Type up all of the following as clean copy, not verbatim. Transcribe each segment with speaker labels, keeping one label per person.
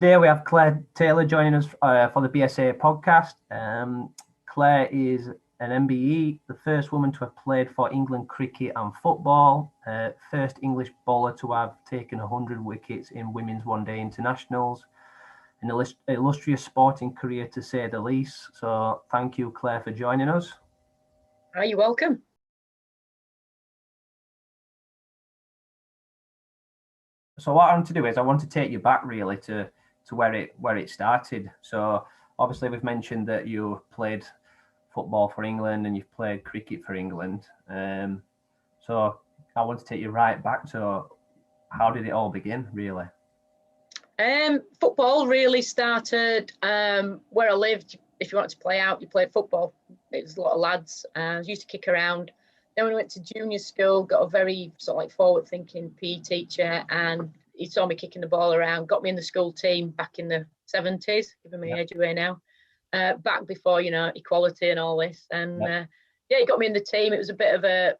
Speaker 1: Today we have Claire Taylor joining us for the BSA podcast. Claire is an MBE, the first woman to have played for England cricket and football, first English bowler to have taken 100 wickets in women's one-day internationals, an illustrious sporting career to say the least. So thank you, Claire, for joining us.
Speaker 2: Oh, you're welcome.
Speaker 1: So what I want to do is I want to take you back really to where it started. So obviously we've mentioned that you played football for England and you've played cricket for England. So I want to take you right back to how did it all begin, really?
Speaker 2: Football really started where I lived. If you wanted to play out, you played football. It was a lot of lads. I used to kick around. Then when I went to junior school, got a very sort of like forward-thinking PE teacher, and he saw me kicking the ball around, got me in the school team back in the 70s, giving me age away now, back before, equality and all this. And he got me in the team. It was a bit of a,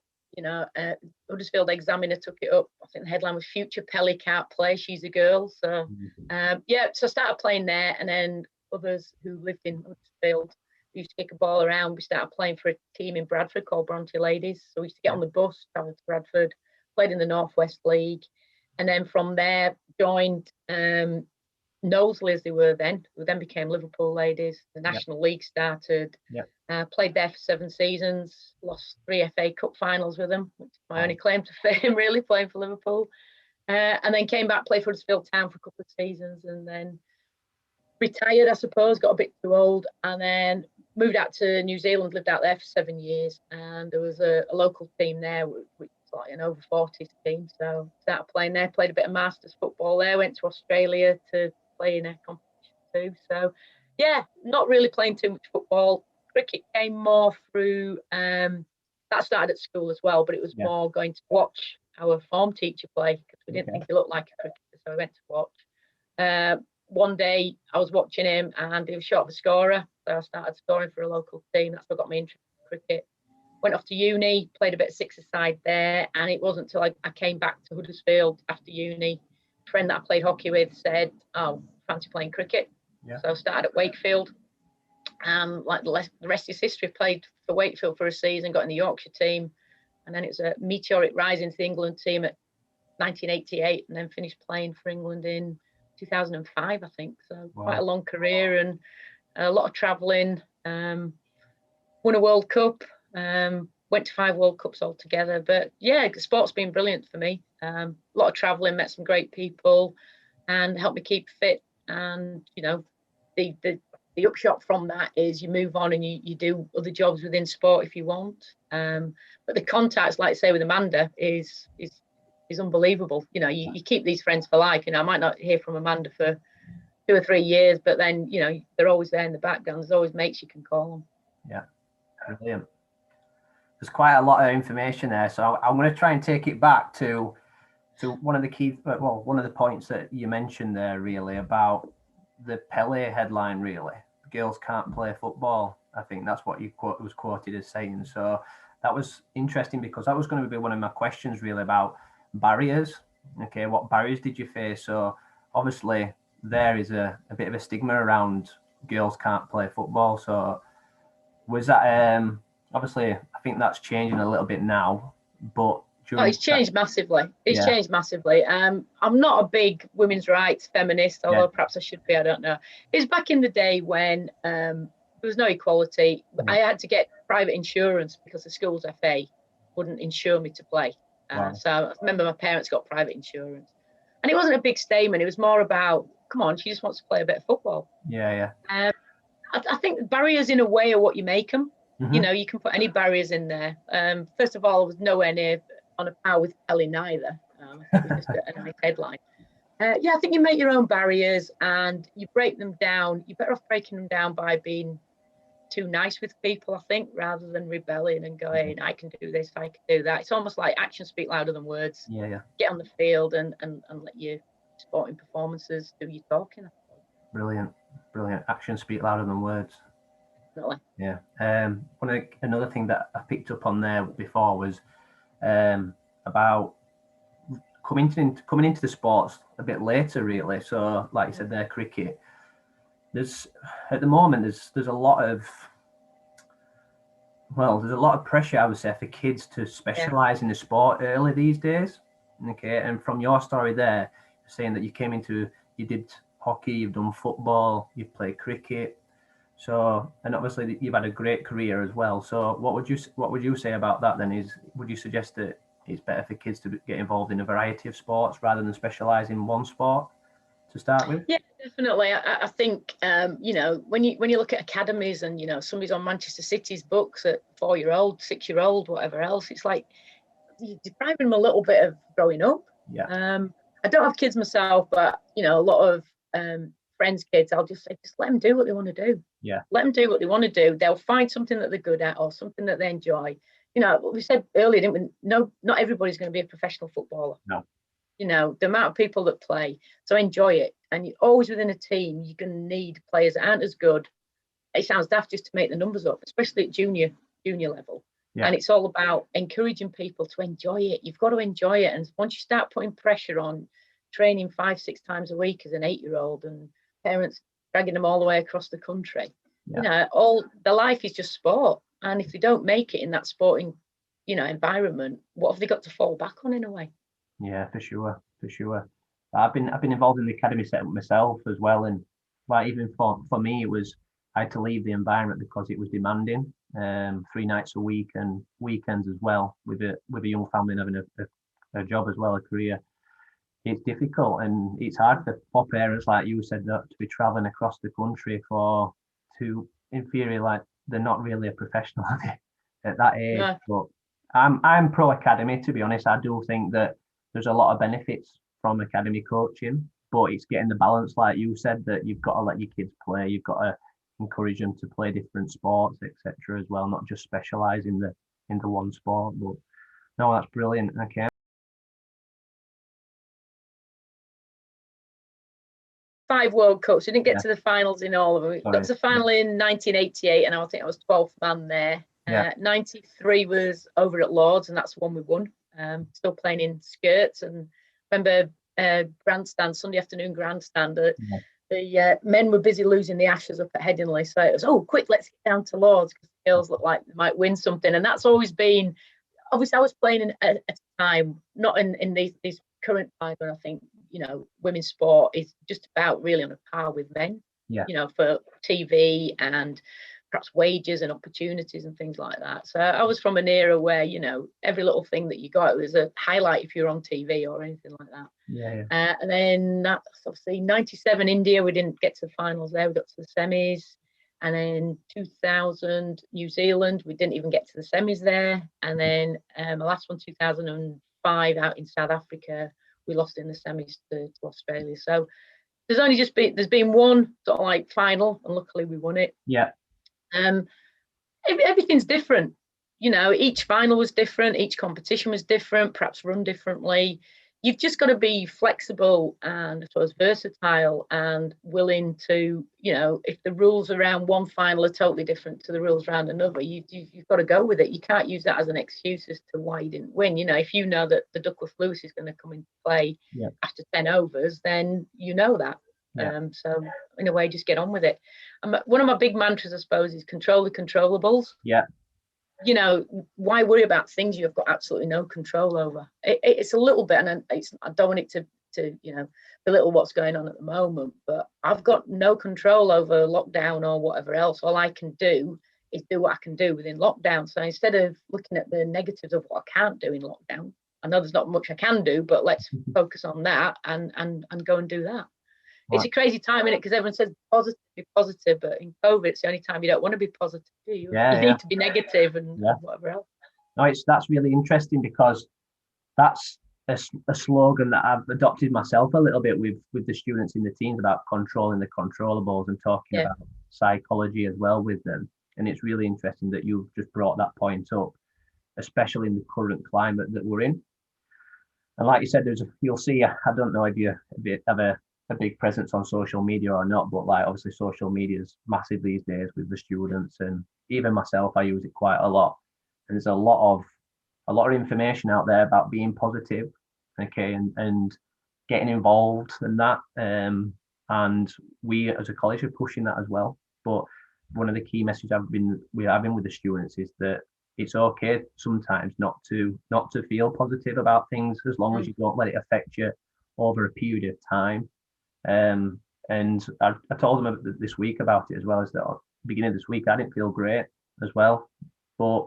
Speaker 2: Huddersfield Examiner took it up. I think the headline was "Future Pelly Can't Play, She's a Girl." So, so I started playing there, and then others who lived in Huddersfield used to kick a ball around. We started playing for a team in Bradford called Bronte Ladies. So we used to get on the bus, travel to Bradford, played in the North West League. And then from there, joined Knowsley as they were then, who then became Liverpool Ladies. The National League started. Played there for 7 seasons, lost 3 FA Cup finals with them, which is my only claim to fame, really, playing for Liverpool. And then came back, played for Huddersfield Town for a couple of seasons, and then retired, I suppose, got a bit too old, and then moved out to New Zealand, lived out there for 7 years. And there was a local team there, which was like an over 40s team. So started playing there, played a bit of Masters football there, went to Australia to play in a competition too. So, not really playing too much football. Cricket came more through, that started at school as well, but it was more going to watch our form teacher play because we didn't think he looked like a cricketer, so we went to watch. One day I was watching him and he was short of a scorer, so I started scoring for a local team. That's what got me interested in cricket. Went off to uni, played a bit of six-a-side there, and it wasn't until I came back to Huddersfield after uni. A friend that I played hockey with said, "Oh, fancy playing cricket?" So I started at Wakefield. Like the rest is history. Played for Wakefield for a season, got in the Yorkshire team, and then it was a meteoric rise into the England team at 1988, and then finished playing for England in 2005, I think. So quite a long career and a lot of travelling. Won a World Cup. Went to 5 World Cups altogether. But sport's been brilliant for me. A lot of travelling, met some great people, and helped me keep fit. And the upshot from that is you move on and you do other jobs within sport if you want. But the contacts, like say with Amanda, is unbelievable. You keep these friends for life. I might not hear from Amanda for 2 or 3 years, but then they're always there in the background. There's always mates you can call them.
Speaker 1: Yeah, brilliant. There's quite a lot of information there, so I'm going to try and take it back to one of the points that you mentioned there, really, about the Pele headline. Really, girls can't play football. I think that's what you was quoted as saying. So that was interesting because that was going to be one of my questions, really, about barriers. Okay, what barriers did you face? So obviously there is a bit of a stigma around girls can't play football. So was that obviously I think that's changing a little bit now, but
Speaker 2: it's changed massively. It's changed massively. I'm not a big women's rights feminist, although perhaps I should be, I don't know. It was back in the day when there was no equality. I had to get private insurance because the school's FA wouldn't insure me to play. So I remember my parents got private insurance. And it wasn't a big statement. It was more about, come on, she just wants to play a bit of football. I think barriers in a way are what you make them. You can put any barriers in there. First of all, I was nowhere near on a par with Ellie neither. It was just a nice headline. I think you make your own barriers and you break them down. You're better off breaking them down by being too nice with people, I think, rather than rebelling and going, I can do this, I can do that. It's almost like actions speak louder than words. Get on the field and let your sporting performances do your talking.
Speaker 1: Brilliant. Actions speak louder than words.
Speaker 2: Really.
Speaker 1: Yeah. Another thing that I picked up on there before was about coming into the sports a bit later, really. So, like you said, there, cricket. There's at the moment there's a lot of pressure, I would say, for kids to specialise in the sport early these days. Okay, and from your story there, saying that you did hockey, you've done football, you've played cricket. So, and obviously you've had a great career as well. So what would you say about that then? Would you suggest that it's better for kids to get involved in a variety of sports rather than specialise in one sport to start with?
Speaker 2: Yeah, definitely. I think when you look at academies and somebody's on Manchester City's books at 4-year-old, 6-year-old, whatever else, it's like you're depriving them a little bit of growing up.
Speaker 1: Yeah.
Speaker 2: I don't have kids myself, but a lot of friends' kids, I'll just say, just let them do what they want to do.
Speaker 1: Yeah.
Speaker 2: Let them do what they want to do. They'll find something that they're good at or something that they enjoy. We said earlier, didn't we? No, not everybody's going to be a professional footballer.
Speaker 1: No.
Speaker 2: The amount of people that play, so enjoy it. And you're always within a team, you're going to need players that aren't as good. It sounds daft just to make the numbers up, especially at junior level. Yeah. And it's all about encouraging people to enjoy it. You've got to enjoy it. And once you start putting pressure on training 5-6 times a week as an 8-year-old and parents dragging them all the way across the country, all their life is just sport. And if they don't make it in that sporting, environment, what have they got to fall back on in a way?
Speaker 1: Yeah, for sure. I've been involved in the academy setup myself as well, and like even for me, I had to leave the environment because it was demanding. 3 nights a week and weekends as well, with a young family and having a job as well, a career. It's difficult and it's hard for parents, like you said, that to be traveling across the country in theory, like they're not really a professional at that age. Yeah. But I'm pro academy, to be honest. I do think that there's a lot of benefits from academy coaching, but it's getting the balance, like you said, that you've got to let your kids play. You've got to encourage them to play different sports, etc. as well, not just specialise in the one sport. But no, that's brilliant. Okay.
Speaker 2: 5 World Cups. We didn't get to the finals in all of them. We got to the final in 1988, and I think I was 12th man there. 93 was over at Lords, and that's the one we won. Still playing in skirts, and remember grandstand, Sunday afternoon grandstand. The men were busy losing the Ashes up at Headingley, so it was, quick, let's get down to Lords because the girls look like they might win something. And that's always been, obviously I was playing at a time, not in these current times when I think, women's sport is just about really on a par with men, for TV and perhaps wages and opportunities and things like that. So I was from an era where, every little thing that you got was a highlight if you're on TV or anything like that.
Speaker 1: Yeah.
Speaker 2: And then that's obviously 97 India, we didn't get to the finals there, we got to the semis. And then 2000 New Zealand, we didn't even get to the semis there. And then the last one, 2005 out in South Africa, we lost in the semis to Australia. So there's been one sort of like final, and luckily we won it.
Speaker 1: Yeah.
Speaker 2: Everything's different. Each final was different, each competition was different, perhaps run differently. You've just got to be flexible and, I suppose, versatile and willing to, if the rules around one final are totally different to the rules around another, you've got to go with it. You can't use that as an excuse as to why you didn't win. If you know that the Duckworth Lewis is going to come into play after 10 overs, then you know that. Yeah. So in a way, just get on with it. One of my big mantras, I suppose, is control the controllables.
Speaker 1: Yeah.
Speaker 2: Why worry about things you've got absolutely no control over? It's a little bit, and I don't want it to belittle what's going on at the moment, but I've got no control over lockdown or whatever else. All I can do is do what I can do within lockdown. So instead of looking at the negatives of what I can't do in lockdown, I know there's not much I can do, but let's focus on that and go and do that. Right. It's a crazy time, isn't it? Because everyone says be positive, but in COVID, it's the only time you don't want to be positive, do you? You need to be negative and whatever else.
Speaker 1: No, that's really interesting because that's a slogan that I've adopted myself a little bit with the students in the teams about controlling the controllables and talking about psychology as well with them. And it's really interesting that you've just brought that point up, especially in the current climate that we're in. And like you said, you'll see, I don't know if you have a big presence on social media or not, but like obviously social media is massive these days with the students, and even myself, I use it quite a lot. And there's a lot of information out there about being positive okay, and getting involved and that. And we as a college are pushing that as well. But one of the key messages we're having with the students is that it's okay sometimes not to feel positive about things, as long as you don't let it affect you over a period of time. And I told them this week about it as well, as that at the beginning of this week I didn't feel great as well, but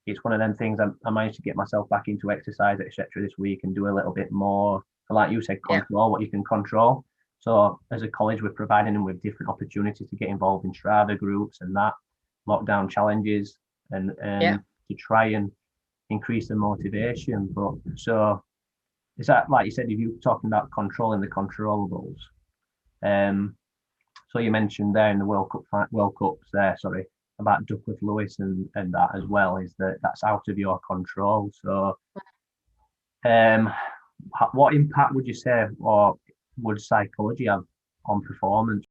Speaker 1: it's one of them things. I managed to get myself back into exercise, etc. this week, and do a little bit more, like you said, control what you can control. So as a college, we're providing them with different opportunities to get involved in Strava groups and that, lockdown challenges, and to try and increase the motivation. But so is that, like you said, if you're talking about controlling the controllables, so you mentioned there in the World Cups there, sorry, about Duckworth Lewis and that as well, is that's out of your control. So what impact would you say, or would psychology have on performance?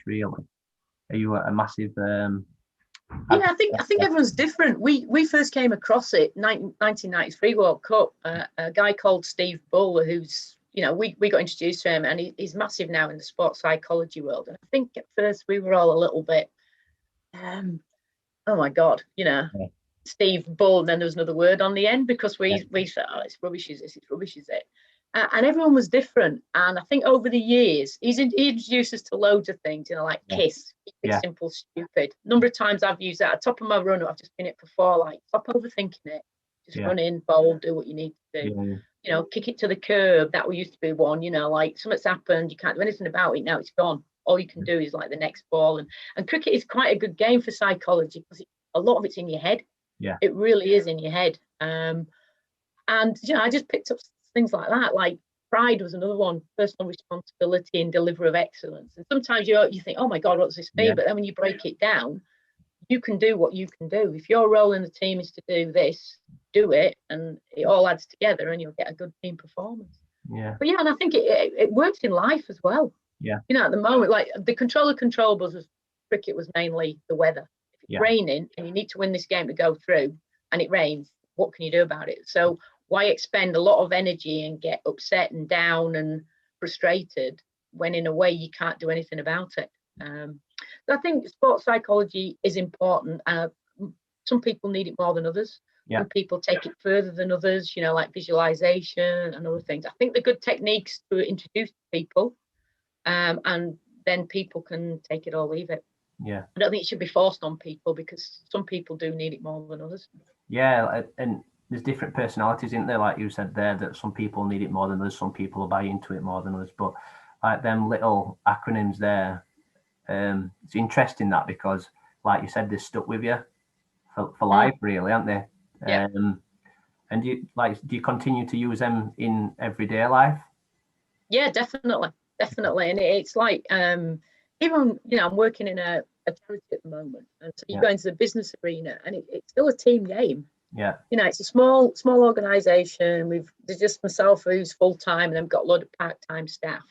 Speaker 1: Really, are you a massive
Speaker 2: I think everyone's different. We first came across it 1993 World Cup. A guy called Steve Bull, who's, we got introduced to him, and he's massive now in the sports psychology world. And I think at first we were all a little bit, oh my God, Steve Bull, and then there was another word on the end, because we said, oh, it's rubbish, is this? It's rubbish, is it? And everyone was different. And I think over the years, he introduced us to loads of things, like KISS, keep it simple, stupid. Number of times I've used that at top of my run, I've just been it before, like, stop overthinking it. Just run in, bowl, do what you need to do. Kick it to the curb. That used to be one, like something's happened, you can't do anything about it, now it's gone. All you can do is like the next ball. And cricket is quite a good game for psychology, because a lot of it's in your head. Yeah. It really is in your head. And I just picked up things like that. Like pride was another one, personal responsibility and delivery of excellence. And sometimes you think, oh my God, what does this mean? But then when you break it down, you can do what you can do. If your role in the team is to do this, do it, and it all adds together, and you'll get a good team performance. Yeah. But and I think it works in life as well. Yeah. At the moment, like the controllables was cricket was mainly the weather. If it's raining and you need to win this game to go through, and it rains, what can you do about it? So why expend a lot of energy and get upset and down and frustrated when in a way you can't do anything about it? So I think sports psychology is important. Some people need it more than others. Some people take it further than others, like visualization and other things. I think they're good techniques to introduce people, and then people can take it or leave it. Yeah. I don't think it should be forced on people, because some people do need it more than others. Yeah, and there's different personalities, isn't there? Like you said there, that some people need it more than others, some people buy into it more than others. But like them little acronyms there, it's interesting that, because like you said, they're stuck with you for life, really, aren't they? Yeah. And do you continue to use them in everyday life? Yeah, definitely. And it's like, even, I'm working in a charity at the moment, and so you go into the business arena, and it's still a team game. Yeah. It's a small organization. There's just myself who's full time, and I've got a lot of part-time staff.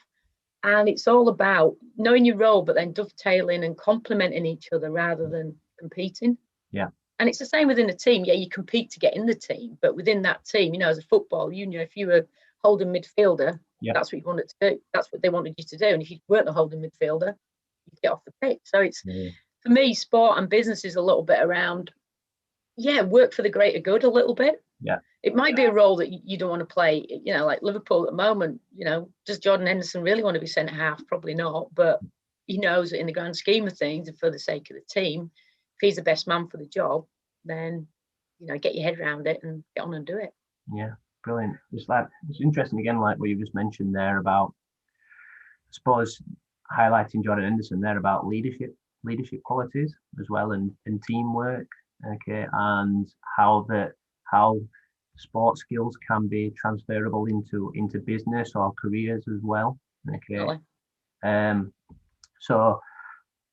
Speaker 2: And it's all about knowing your role, but then dovetailing and complementing each other rather than competing. Yeah. And it's the same within a team. Yeah, you compete to get in the team, but within that team, as a football, if you were holding midfielder, that's what you wanted to do. That's what they wanted you to do. And if you weren't a holding midfielder, you'd get off the pitch. So it's, for me, sport and business is a little bit around, work for the greater good a little bit. Yeah. It might be a role that you don't want to play, like Liverpool at the moment, does Jordan Henderson really want to be centre half? Probably not, but he knows that in the grand scheme of things and for the sake of the team, if he's the best man for the job, then, get your head around it and get on and do it. Yeah, brilliant. It's interesting again, like what you just mentioned there about, I suppose, highlighting Jordan Henderson there about leadership qualities as well, and teamwork, okay, and how sports skills can be transferable into business or careers as well. Okay. Really? So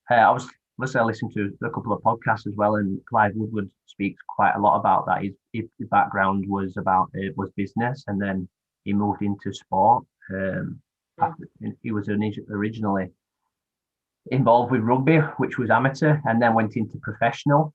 Speaker 2: I was listening to a couple of podcasts as well, and Clive Woodward speaks quite a lot about that. His background was business, and then he moved into sport. He was originally
Speaker 1: involved with rugby, which was amateur, and then went into professional.